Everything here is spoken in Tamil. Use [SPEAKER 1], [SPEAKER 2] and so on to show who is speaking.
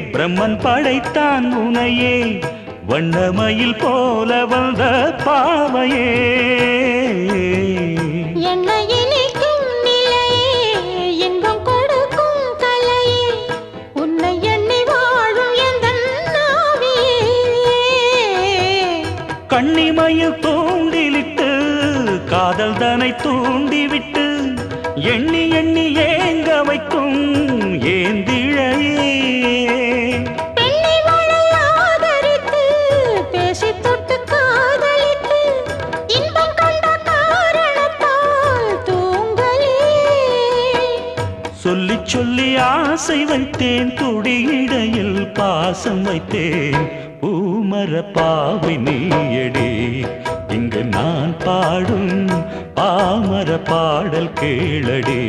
[SPEAKER 1] பிரம்மன் படைத்தான் உனையே வண்ணமயில் போல வந்த பாவையே
[SPEAKER 2] என்னை இனிக்கும் நிலையே இன்பம் கொடுக்கும் கலையே உன்னை எண்ணி வாழும் எந்தன் நாவியே
[SPEAKER 1] கண்ணிமையில் தூண்டிலிட்டு காதல் தனை தூண்டிவிட்டு எண்ணி எண்ணி ஏங்க வைக்கும் ஏந்திழையே
[SPEAKER 2] பெண்ணை வாழ ஆதரித்து பேசி தொட்டு காதலித்து இன்பம் கண்ட காரணத்தால் தூங்கலே
[SPEAKER 1] சொல்லி சொல்லி ஆசை வைத்தேன் துடியிடையில் பாசம் வைத்தேன் பூமர பாவை நீயடி இங்கு நான் பாடும் பாமர பாடல் கேளடி